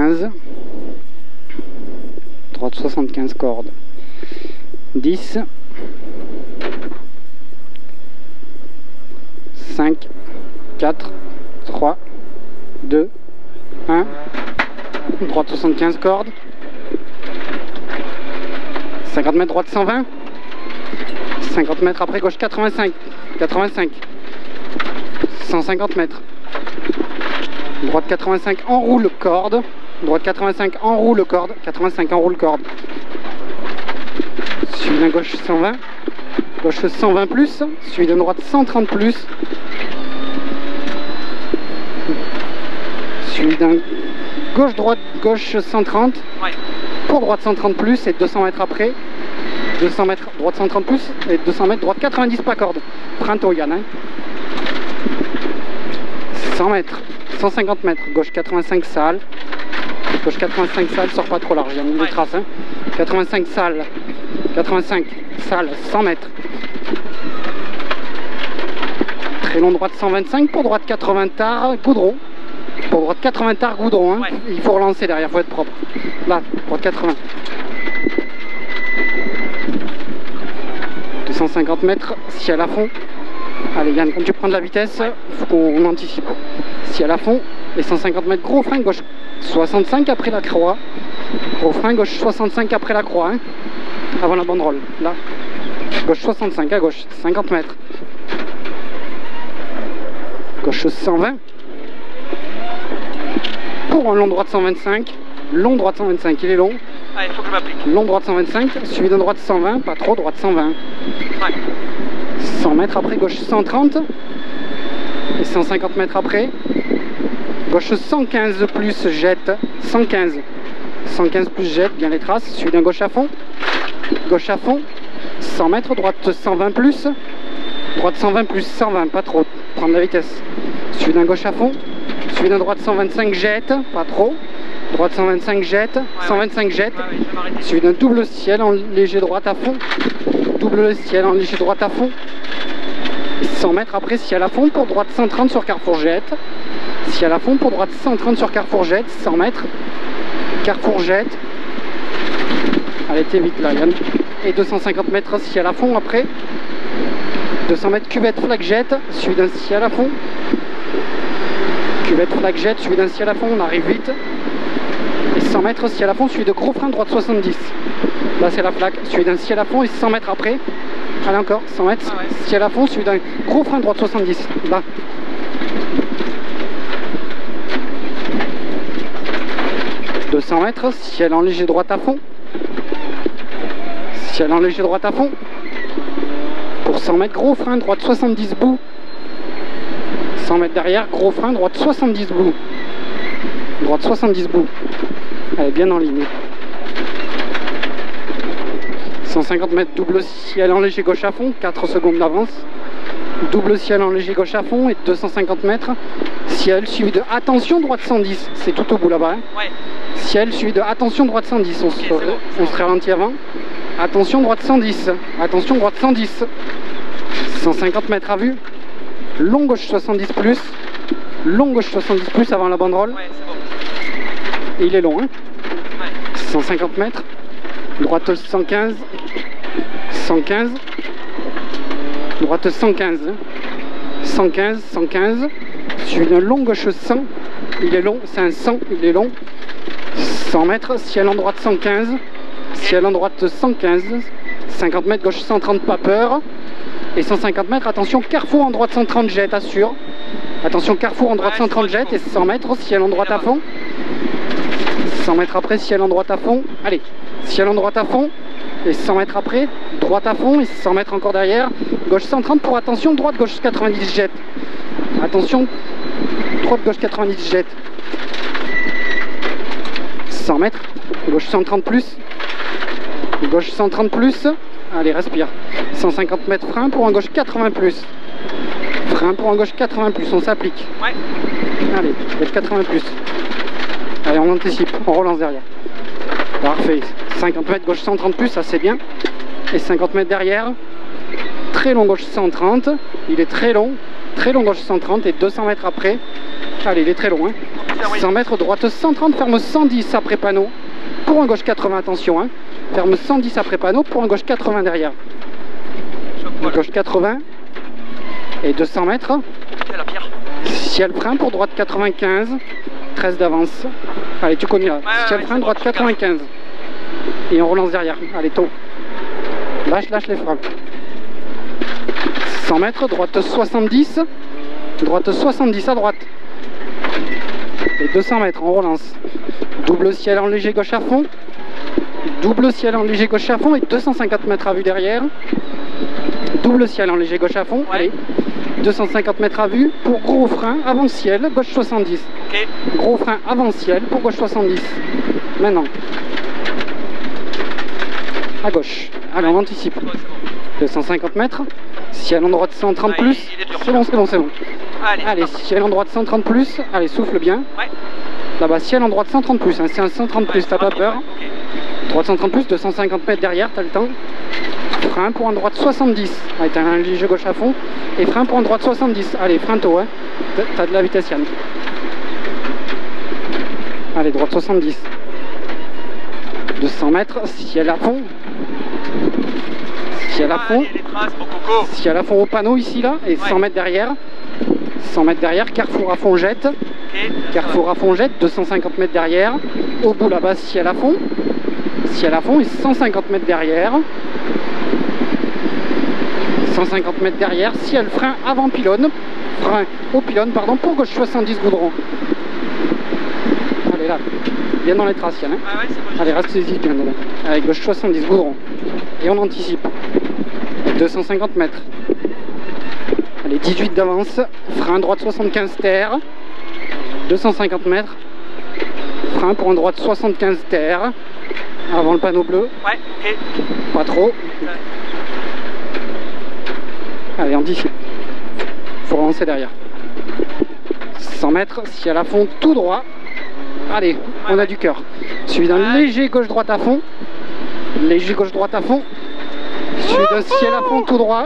75. Droite 75 cordes. 10. 5, 4, 3, 2, 1. Droite 75 cordes. 50 mètres, droite 120. 50 mètres après, gauche 85. 85. 150 mètres. Droite 85, enroule corde. Droite 85, enroule corde. 85, enroule corde. Suivi d'un gauche 120. Gauche 120 plus. Suivi d'un droite 130 plus. Suivi d'un gauche-droite, gauche 130. Ouais. Pour droite 130 plus et 200 mètres après. 200 mètres, droite 130 plus et 200 mètres, droite 90 pas corde. Printemps Yann. Hein. 100 mètres, 150 mètres, gauche 85 sale. Gauche 85 sale, sort pas trop large, il y a une trace. Hein. 85 sale, 85 sale, 100 mètres. Très long droite 125, pour droite 80 tard, goudron. Pour droite 80 tard, goudron. Hein. Ouais. Il faut relancer derrière, il faut être propre. Là, droite 80. 250 mètres, ciel à fond. Allez Yann, quand tu prends de la vitesse, il faut qu'on anticipe. Ciel à fond, et 150 mètres, gros frein, gauche 65 après la croix. Gros frein, gauche 65 après la croix. Hein. Avant la banderole, là. Gauche 65 à gauche, 50 mètres. Gauche 120. Pour un long droite 125. Long droite 125, il est long. Ah, il faut que je m'applique. Long droite 125, suivi d'un droite 120, pas trop, droite 120. Ouais. 100 mètres après, gauche 130. Et 150 mètres après, gauche 115 plus jette. 115. 115 plus jette, bien les traces. Suivi d'un gauche à fond. Gauche à fond. 100 mètres, droite 120 plus. Droite 120 plus 120, pas trop. Prendre la vitesse. Suivi d'un gauche à fond. Suivi d'un droite 125 jette, pas trop. Droite 125 jette, 125 jette, suivi d'un double ciel en léger droite à fond, double ciel en léger droite à fond, 100 mètres après ciel à fond pour droite 130 sur carrefour jette, ciel à fond pour droite 130 sur carrefour jette, 100 mètres, carrefour jette, allez t'es vite là Yann, et 250 mètres ciel à fond après, 200 mètres cuvette flag jette, suivi d'un ciel à fond, cuvette flag jette, suivi d'un ciel à fond, on arrive vite. Et 100 mètres ciel à fond, suivi de gros frein droite 70. Là c'est la plaque, suivi d'un ciel à fond et 100 mètres après. Allez encore, 100 mètres, ah ouais. Ciel à fond, suivi d'un gros frein droite 70. Là. « 200 mètres, ciel en léger droite à fond. Ciel en léger droite à fond. Pour 100 mètres, gros frein droite 70 bout. 100 mètres derrière, gros frein droite 70 bout. Droite 70 bout. Elle est bien en ligne. 150 mètres, double ciel en léger gauche à fond, 4 secondes d'avance. Double ciel en léger gauche à fond et 250 mètres. Ciel suivi de attention droite 110. C'est tout au bout là-bas. Hein. Ouais. Ciel suivi de attention droite 110. On se ralentit avant. Attention droite 110. Attention droite 110. 150 mètres à vue. Long gauche 70 plus. Long gauche 70 plus avant la banderole. Ouais, c'est bon. Et il est long, hein. Ouais. 150 mètres. Droite 115. 115. Droite 115. 115, 115. Suivi d'un long gauche 100. Il est long, c'est un 100, il est long. 100 mètres, ciel en droite 115. Ciel en droite 115. 50 mètres, gauche 130, pas peur. Et 150 mètres, attention, carrefour en droite 130 jet, assure. Attention, carrefour en droite 130 jet et 100 mètres, ciel en droite à fond. 100 mètres après, ciel en droite à fond. Allez, ciel en droite à fond. Et 100 mètres après, droite à fond et 100 mètres encore derrière. Gauche 130 pour attention, droite, gauche 90 jet. Attention, droite, gauche 90 jet. 100 mètres, gauche 130 plus. Gauche 130 plus. Allez, respire. 150 mètres frein pour un gauche 80 plus. Frein pour un gauche 80 plus, on s'applique. Ouais. Allez, gauche 80 plus. Allez, on anticipe, on relance derrière. Parfait. 50 mètres gauche 130 plus, ça c'est bien. Et 50 mètres derrière, très long gauche 130. Il est très long gauche 130 et 200 mètres après, Allez, il est très long. Hein. 100 mètres, droite 130, ferme 110 après panneau. Pour un gauche 80, attention. Hein. Ferme 110 après panneau, pour un gauche 80 derrière. Gauche 80. Et 200 mètres. Ciel frein pour droite 95. 13 d'avance. Allez, tu connais là. Ciel frein, droite 95. Et on relance derrière. Allez, tôt. Lâche les freins. 100 mètres, droite 70. Droite 70 à droite. Et 200 mètres, on relance. Double ciel en léger gauche à fond. Double ciel en léger gauche à fond et 250 mètres à vue derrière. Double ciel en léger gauche à fond. Allez. 250 mètres à vue pour gros frein avant ciel, gauche 70. Okay. Gros frein avant ciel pour gauche 70. Maintenant. À gauche. Allez, on anticipe. 250 mètres. Ciel en droite 130 plus. C'est bon, c'est bon, c'est bon. Allez, ciel en droite 130 plus. Allez, souffle bien. Ouais. Là-bas, ciel en droite 130 plus. Hein. C'est un 130 plus, t'as pas peur. Okay. Droite 130 plus, 250 mètres derrière, t'as le temps. Frein pour un droite 70. Allez, t'as un léger gauche à fond. Et frein pour un droite 70. Allez, frein tôt, hein. T'as de la vitesse, Yann. Allez, droite 70. 200 mètres, ciel à fond. Ciel à fond. Ciel à fond au panneau ici, là. Et 100 mètres derrière. 100 mètres derrière, carrefour à fond jette. Carrefour à fond jette, 250 mètres derrière. Au bout là-bas, ciel à fond. Ciel à fond et 150 mètres derrière. 150 mètres derrière, ciel frein avant pylône. Frein au pylône, pardon, pour gauche 70 goudron. Allez là, bien dans les traces, Yann. Hein. Allez, restez-y bien dedans. Avec gauche 70 goudron. Et on anticipe. 250 mètres. Allez, 18 d'avance. Frein droite 75 terre. 250 mètres. Frein pour un droite 75 terre. Avant le panneau bleu. Ouais, ok. Pas trop. Allez, anticipe. Faut relancer derrière. 100 mètres, ciel à fond tout droit. Allez, on a du cœur. Suivi d'un léger gauche-droite à fond. Léger gauche-droite à fond. Suivi d'un ciel à fond tout droit.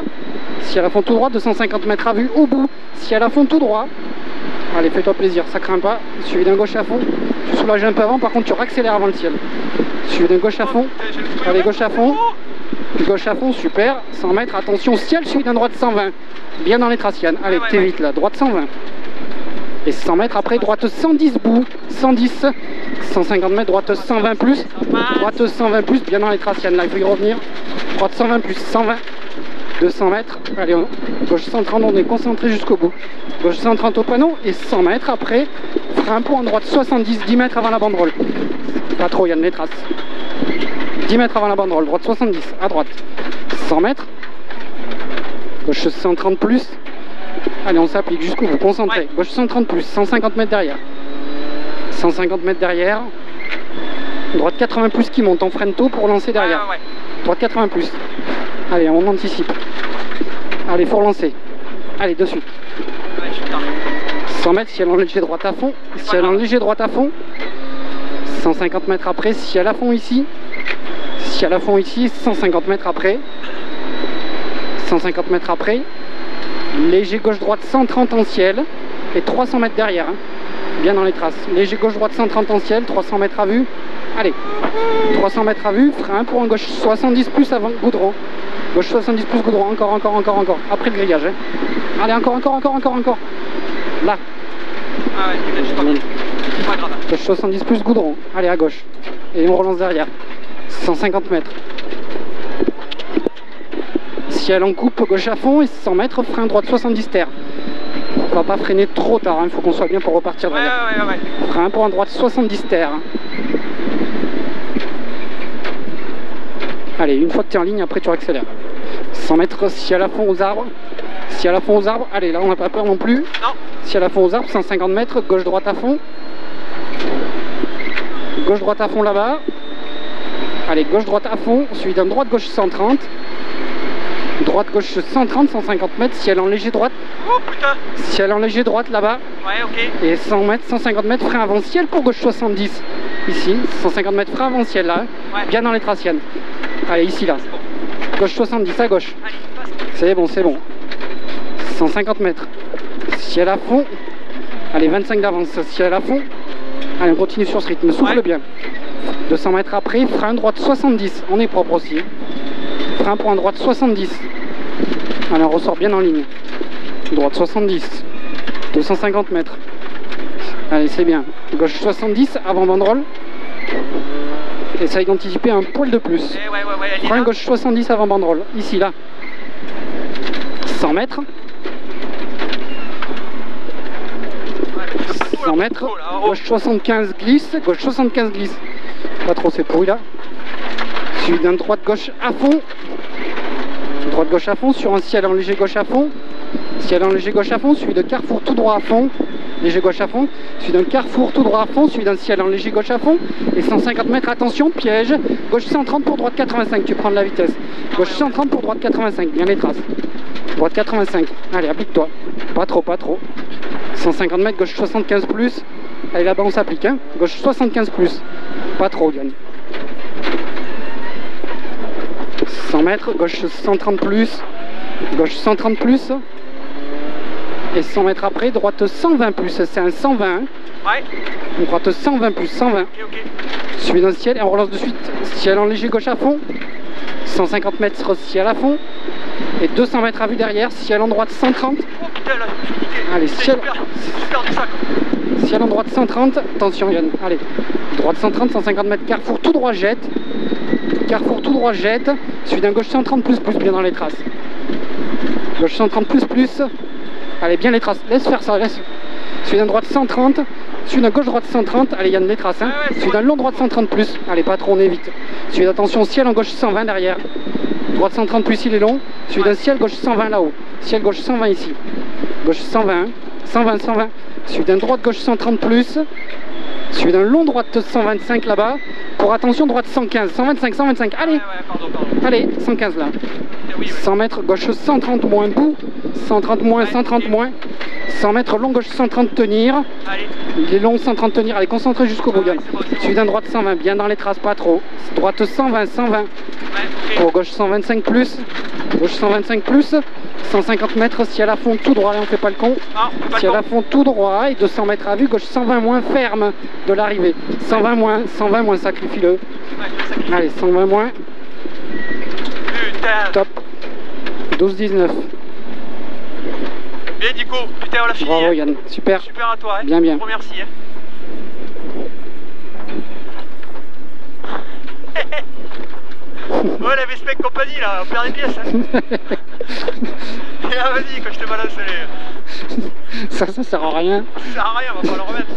Ciel à fond tout droit, 250 mètres à vue au bout. Ciel à fond tout droit. Allez, fais-toi plaisir, ça craint pas. Suivi d'un gauche à fond. Tu soulages un peu avant, par contre tu accélères avant le ciel. Suivi d'un gauche à fond. Allez, gauche à fond. Gauche à fond, super. 100 mètres, attention, ciel, suivi d'un droite 120. Bien dans les traces, Yann. Allez, t'es vite là, droite 120. Et 100 mètres après, droite 110 bout. 110. 150 mètres, droite 120 plus. Droite 120 plus, bien dans les traces, Yann. Là, il faut y revenir. Droite 120 plus, 120. 200 mètres. Allez, gauche 130, on est concentré jusqu'au bout. Gauche 130 au panneau et 100 mètres après, frein pour en droite 70, 10 mètres avant la banderole. Pas trop, Yann, les traces. 10 mètres avant la banderole, droite 70, à droite. 100 mètres. Gauche 130 plus. Allez, on s'applique jusqu'au bout, concentré. Gauche 130 plus, 150 mètres derrière. 150 mètres derrière. Droite 80 plus qui monte, on freine tôt pour lancer derrière. Droite 80 plus. Allez, on anticipe. Allez, faut relancer. Allez, de suite. 100 mètres, ciel en léger droite à fond. Ciel en léger droite à fond. 150 mètres après, ciel à fond ici. Ciel à fond ici, 150 mètres après. 150 mètres après. Léger gauche-droite 130 en ciel. Et 300 mètres derrière. Hein. Bien dans les traces. Léger gauche-droite 130 en ciel, 300 mètres à vue. Allez, 300 mètres à vue, frein pour un gauche 70 plus avant goudron. Gauche 70 plus goudron, encore. Après le grillage. Hein. Allez, encore. Là. Ah ouais, je suis pas grave. Gauche 70 plus goudron. Allez, à gauche. Et on relance derrière. 150 mètres. Ciel en coupe, gauche à fond et 100 mètres, frein droite 70 terre. On va pas freiner trop tard, il faut qu'on soit bien pour repartir derrière. Ouais. Frein pour un droite 70 terre. Allez, une fois que tu es en ligne, après tu accélères. 100 mètres, ciel à fond aux arbres. Ciel à fond aux arbres. Allez, là on n'a pas peur non plus. Non. Ciel à fond aux arbres, 150 mètres, gauche-droite à fond. Gauche-droite à fond là-bas. Allez, gauche-droite à fond, suivi d'un droite-gauche 130. Droite-gauche 130, 150 mètres, ciel en léger droite. Oh putain! Ciel en léger droite là-bas. Ouais, ok. Et 100 mètres, 150 mètres, frein avant ciel pour gauche 70. Ici, 150 mètres, frein avant ciel là. Ouais. Bien dans les traces, Yann. Allez, ici là. Gauche 70 à gauche. C'est bon, c'est bon. 150 mètres. Ciel à fond. Allez, 25 d'avance, ciel à fond. Allez, on continue sur ce rythme, souffle bien. 200 mètres après, frein droite 70. On est propre aussi. Frein pour un droite 70. Allez, on ressort bien en ligne. Droite 70. 250 mètres. Allez, c'est bien. Gauche 70, avant banderole. Essaye d'anticiper un poil de plus. Frein gauche 70 avant banderole. Ici, là. 100 mètres. 100 mètres. Gauche 75 glisse. Gauche 75 glisse. Pas trop, c'est pourri là. Suivi d'un droite-gauche à fond. Droite-gauche à fond sur un ciel en léger gauche à fond. Ciel en léger gauche à fond, suivi de carrefour tout droit à fond. Léger gauche à fond, suivi d'un carrefour tout droit à fond, suivi d'un ciel en léger gauche à fond. Et 150 mètres, attention, piège. Gauche 130 pour droite 85, tu prends de la vitesse. Gauche 130 pour droite 85, bien les traces. Droite 85, allez, applique-toi. Pas trop, pas trop. 150 mètres, gauche 75 plus. Allez, là-bas on s'applique, hein. Gauche 75 plus. Pas trop, Yann. 100 mètres, gauche 130 plus. Gauche 130 plus. Et 100 mètres après, droite 120 plus. C'est un 120. Ouais. Droite 120 plus, 120. Okay. Suivi d'un ciel et on relance de suite. Ciel en léger gauche à fond. 150 mètres, ciel à fond. Et 200 mètres à vue derrière, ciel en droite 130. Oh putain là, allez, ciel en droite 130. Attention Yann, allez. Droite 130, 150 mètres, carrefour tout droit jette. Carrefour tout droit jette. Suivi d'un gauche 130 plus, bien dans les traces. Gauche 130 plus. Allez, bien les traces. Laisse faire ça, laisse. Suivi d'un droite 130. Suivi d'un gauche droite 130. Allez Yann, les traces. Hein. Suivi d'un long droite 130 plus. Allez, pas trop, on évite. Suivi d'attention, ciel en gauche 120 derrière. Droite 130 plus, il est long. Suivi d'un ciel gauche 120 là-haut. Ciel gauche 120 ici. Gauche 120. 120. Suivi d'un droite gauche 130 plus. Suivi d'un long droite 125 là-bas. Pour attention, droite 115. 125. Allez. Pardon. Allez, 115 là. 100 mètres, gauche 130 moins bout. 130 moins, 130 moins. 100 mètres, long gauche 130 tenir. Allez. Il est long 130 tenir. Allez, concentré jusqu'au bout. Suivi d'un droite 120, bien dans les traces, pas trop. Droite 120. Pour gauche 125 plus. Gauche 125 plus. 150 mètres, ciel à fond tout droit, là on fait pas le con. Ciel à fond tout droit et 200 mètres à vue, gauche 120 moins ferme de l'arrivée. 120 moins, sacrifie-le. Allez, 120 moins. Putain. Top. 12-19. Bien Nico, putain on l'a fini. Bravo Yann, super. Super à toi, hein. Bien. Merci. Hein. Ouais, la Vespec compagnie là, on perd des pièces. Hein. Et là, vas-y, quand je te balance les. Ça sert à rien. Ça sert à rien, on va pas le remettre.